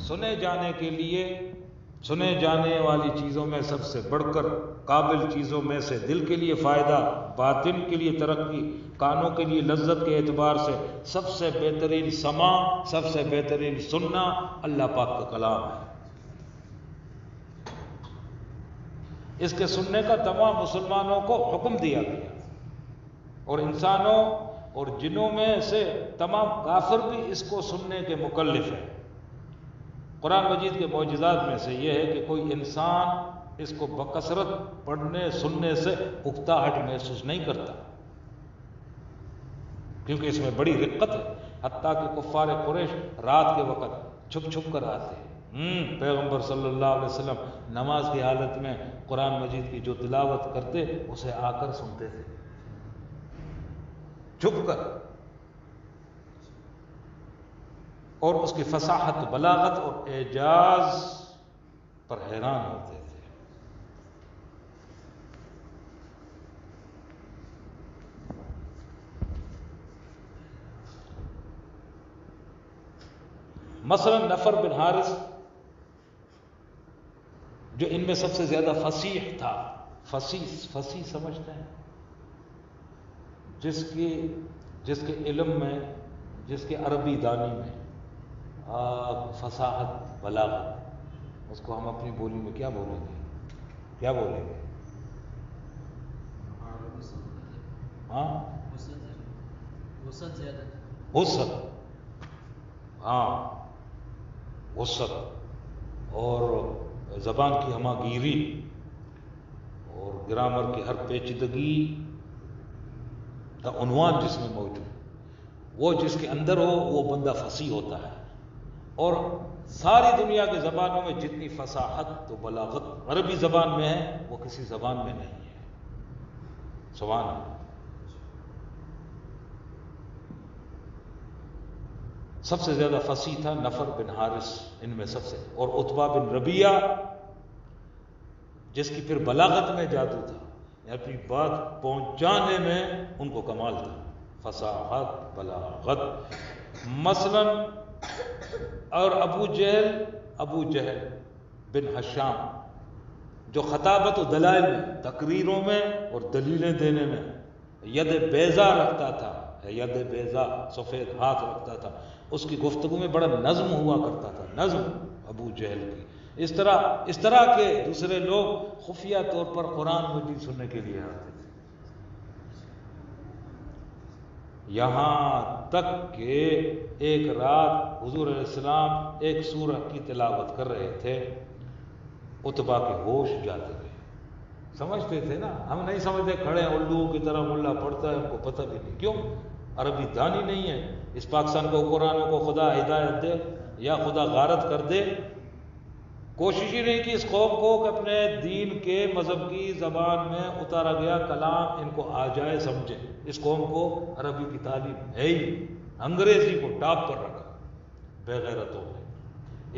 سنے جانے کے لیے سنے جانے والی چیزوں میں سب سے بڑھ کر قابل چیزوں میں سے دل کے لیے فائدہ، باطن کے لیے ترقی، کانوں کے لیے لذت کے اعتبار سے سب سے بہترین سماع، سب سے بہترین سننا اللہ پاک کا کلام ہے۔ اس کے سننے کا تمام مسلمانوں کو حکم دیا گیا، اور انسانوں اور جنوں میں سے تمام کافر بھی اس کو سننے کے مکلف ہیں۔ قرآن مجید کے معجزات میں سے یہ ہے کہ کوئی انسان اس کو بکثرت پڑھنے سننے سے اکتاہٹ محسوس نہیں کرتا، کیونکہ اس میں بڑی رقت ہے۔ حتیٰ کہ کفار قریش رات کے وقت چھپ چھپ کر آتے ہیں، پیغمبر صلی اللہ علیہ وسلم نماز کی حالت میں قرآن مجید کی جو تلاوت کرتے اسے آ کر سنتے تھے چھپ کر، اور اس کی فصاحت، بلاغت اور اعجاز پر حیران ہوتے تھے۔ مثلا نفر بن حارث جو ان میں سب سے زیادہ فصیح تھا، فصیح سمجھتے ہیں، جس کے علم میں، جس کے عربی دانی میں فصاحت، بلاغت، اس کو ہم اپنی بولی میں کیا بولیں گے؟ ہاں، وسعت، ہاں وسعت، اور زبان کی ہماگیری اور گرامر کی ہر پیچیدگی کا عنوان جس میں موجود، وہ جس کے اندر ہو وہ بندہ فصیح ہوتا ہے۔ اور ساری دنیا کی زبانوں میں جتنی فصاحت تو بلاغت عربی زبان میں ہے وہ کسی زبان میں نہیں ہے۔ سبحان اللہ۔ سب سے زیادہ فصیح تھا نفر بن حارث ان میں سب سے، اور عتبہ بن ربیعہ جس کی پھر بلاغت میں جادو تھا، اپنی بات پہنچانے میں ان کو کمال تھا، فصاحت، بلاغت۔ مثلا اور ابو جہل بن ہشام جو خطابت و دلائل میں، تقریروں میں اور دلیلیں دینے میں ید بیضا رکھتا تھا، ید بیضا سفید ہاتھ رکھتا تھا، اس کی گفتگو میں بڑا نظم ہوا کرتا تھا، نظم ابو جہل کی۔ اس طرح کے دوسرے لوگ خفیہ طور پر قرآن مجید سننے کے لیے آتے تھے، یہاں تک کہ ایک رات حضور علیہ السلام ایک سورہ کی تلاوت کر رہے تھے، عتبہ کے ہوش جاتے گئے۔ سمجھتے تھے نا، ہم نہیں سمجھتے، کھڑے ہیں الو کی طرح ملا پڑھتا ہے، ان کو پتہ بھی نہیں، کیوں؟ عربی دانی نہیں ہے۔ اس پاکستان کو قرآن کو خدا ہدایت دے یا خدا غارت کر دے، کوشش ہی نہیں کی اس قوم کو کہ اپنے دین کے مذہب کی زبان میں اتارا گیا کلام ان کو آ جائے، سمجھے۔ اس قوم کو عربی کی تعلیم ہے ہی، انگریزی کو ٹاپ پر رکھا بے غیرتوں نے،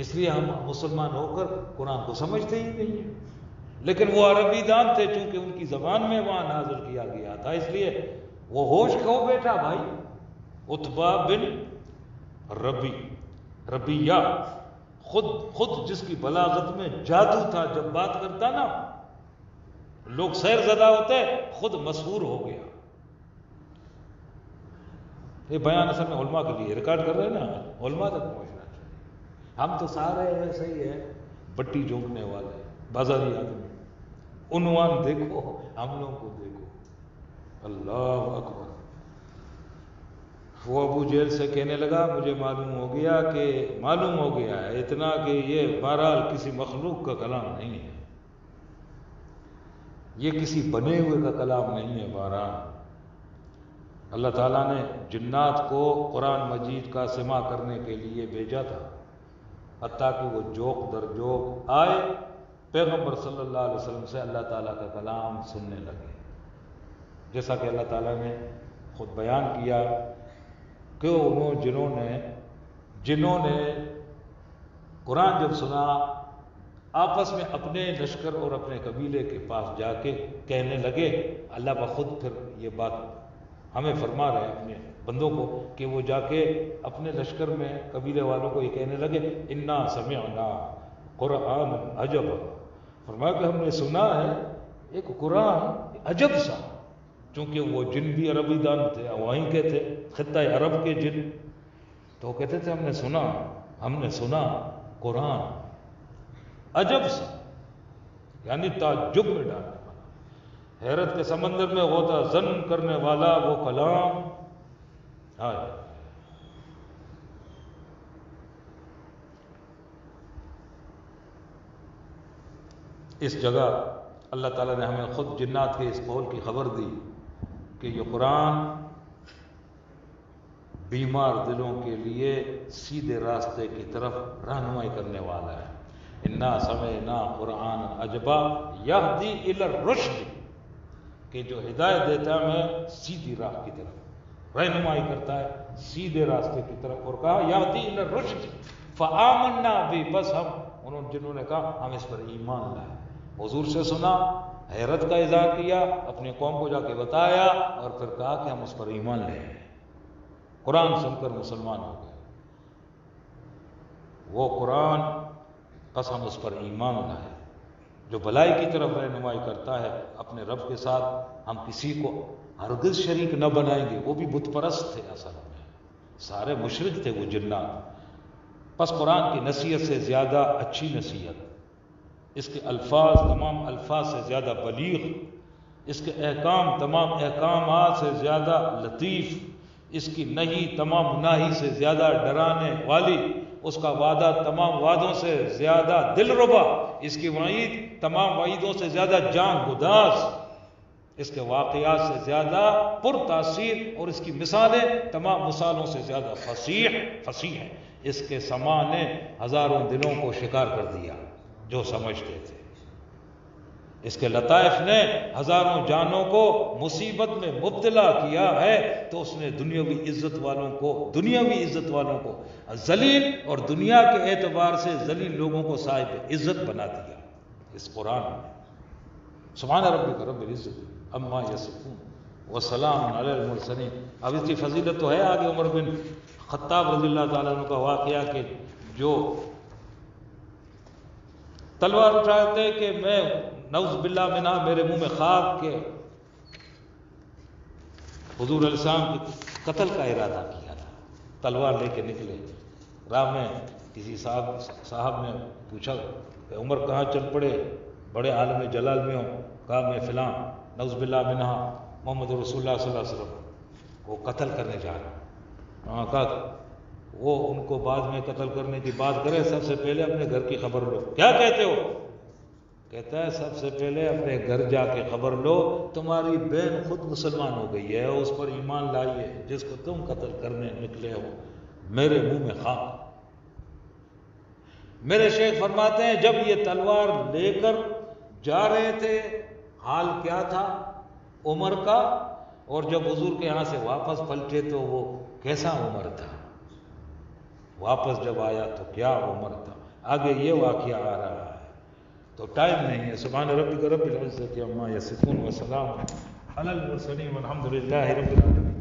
اس لیے ہم مسلمان ہو کر قرآن کو سمجھتے ہی نہیں ہیں۔ لیکن وہ عربی دان تھے، چونکہ ان کی زبان میں وہاں نازل کیا گیا تھا، اس لیے وہ ہوش کھو بیٹھا بھائی۔ عتبہ بن ربیعہ خود جس کی بلاغت میں جادو تھا، جب بات کرتا نا لوگ سیر زدہ ہوتے، خود مسحور ہو گیا۔ یہ بیان اصل میں علماء کے لیے ریکارڈ کر رہے ہیں نا، علماء تک پہنچنا چاہیے۔ ہم تو سارے ایسے ہی ہیں، بٹی جھونکنے والے، بازاری آدمی۔ عنوان دیکھو، ہم لوگوں کو دیکھو، اللہ اکبر۔ وہ ابو جہل سے کہنے لگا مجھے معلوم ہو گیا ہے اتنا کہ یہ بہرحال کسی مخلوق کا کلام نہیں ہے، یہ کسی بنے ہوئے کا کلام نہیں ہے، بہرحال اللہ تعالیٰ نے جنات کو قرآن مجید کا سماع کرنے کے لیے بھیجا تھا، حتیٰ کہ وہ جوق در جوق آئے پیغمبر صلی اللہ علیہ وسلم سے اللہ تعالیٰ کا کلام سننے لگے، جیسا کہ اللہ تعالیٰ نے خود بیان کیا کہ جنہوں نے قرآن جب سنا آپس میں اپنے لشکر اور اپنے قبیلے کے پاس جا کے کہنے لگے، اللہ بخود پھر یہ بات ہمیں فرما رہے ہیں اپنے بندوں کو کہ وہ جا کے اپنے لشکر میں قبیلے والوں کو یہ کہنے لگے انا سمعنا قرآن عجب، فرمایا کہ ہم نے سنا ہے ایک قرآن عجب سا، چونکہ وہ جن بھی عربی دان تھے، وہیں کے تھے، خطہ عرب کے جن، تو وہ کہتے تھے ہم نے سنا قرآن عجب سا، یعنی تعجب میں ڈالنے والا، حیرت کے سمندر میں غوطہ زن کرنے والا وہ کلام ہے۔ اس جگہ اللہ تعالیٰ نے ہمیں خود جنات کے اس قول کی خبر دی کہ یہ قرآن بیمار دلوں کے لیے سیدھے راستے کی طرف رہنمائی کرنے والا ہے۔ انا سمعنا قرآن عجبا یہدی الی الرشد، کہ جو ہدایت دیتا ہے ہمیں سیدھی راہ کی طرف، رہنمائی کرتا ہے سیدھے راستے کی طرف، اور کہا یہدی الی الرشد فآمنا بھی، بس جنہوں نے کہا ہم اس پر ایمان لائے، حضور سے سنا، حیرت کا اظہار کیا، اپنے قوم کو جا کے بتایا، اور پھر کہا کہ ہم اس پر ایمان لے آئے، قرآن سن کر مسلمان ہو گئے۔ وہ قرآن بس ہم اس پر ایمان لائے جو بھلائی کی طرف رہنمائی کرتا ہے اپنے رب کے ساتھ، ہم کسی کو ہرگز شریک نہ بنائیں گے۔ وہ بھی بت پرست تھے، اصل میں سارے مشرک تھے وہ جنات۔ بس قرآن کی نصیحت سے زیادہ اچھی نصیحت، اس کے الفاظ تمام الفاظ سے زیادہ بلیغ، اس کے احکام تمام احکامات سے زیادہ لطیف، اس کی نہی تمام ناہی سے زیادہ ڈرانے والی، اس کا وعدہ تمام وعدوں سے زیادہ دلربا، اس کی وعید تمام وعیدوں سے زیادہ جان گداز، اس کے واقعات سے زیادہ پر تاثیر، اور اس کی مثالیں تمام مثالوں سے زیادہ فصیح ہیں۔ اس کے سماع نے ہزاروں دلوں کو شکار کر دیا جو سمجھتے تھے، اس کے لطائف نے ہزاروں جانوں کو مصیبت میں مبتلا کیا ہے، تو اس نے دنیاوی عزت والوں کو ذلیل، اور دنیا کے اعتبار سے ذلیل لوگوں کو صاحب عزت بنا دیا اس قرآن میں۔ سبحان ربک رب العزت عما یصفون وسلام علی المرسلین۔ اب اس کی فضیلت تو ہے آگے، عمر بن خطاب رضی اللہ تعالیٰ عنہ کا واقعہ کہ جو تلوار اٹھاتے کہ میں نعوذ باللہ منہا، میرے منہ میں خاک کے حضور علیہ السلام کے قتل کا ارادہ کیا تھا، تلوار لے کے نکلے، راہ میں کسی صاحب نے پوچھا کہ عمر کہاں چل پڑے، بڑے عالم جلال میں ہوں، کہا میں فلاں نعوذ باللہ منہا محمد رسول اللہ صلی اللہ علیہ وسلم کو قتل کرنے جا رہا ہوں۔ کہا وہ ان کو بعد میں قتل کرنے کی بات کرے، سب سے پہلے اپنے گھر کی خبر لو۔ کیا کہتے ہو؟ کہتا ہے سب سے پہلے اپنے گھر جا کے خبر لو، تمہاری بہن خود مسلمان ہو گئی ہے، اس پر ایمان لائیے جس کو تم قتل کرنے نکلے ہو، میرے منہ میں خاک۔ میرے شیخ فرماتے ہیں جب یہ تلوار لے کر جا رہے تھے حال کیا تھا عمر کا، اور جب حضور کے یہاں سے واپس پلٹے تو وہ کیسا عمر تھا، واپس جب آیا تو کیا عمر تھا۔ آگے یہ واقعہ آ رہا ہے تو ٹائم نہیں ہے۔ سبحان ربک رب العزت عما یصفون وسلام علی المرسلین والحمد للہ رب العالمین۔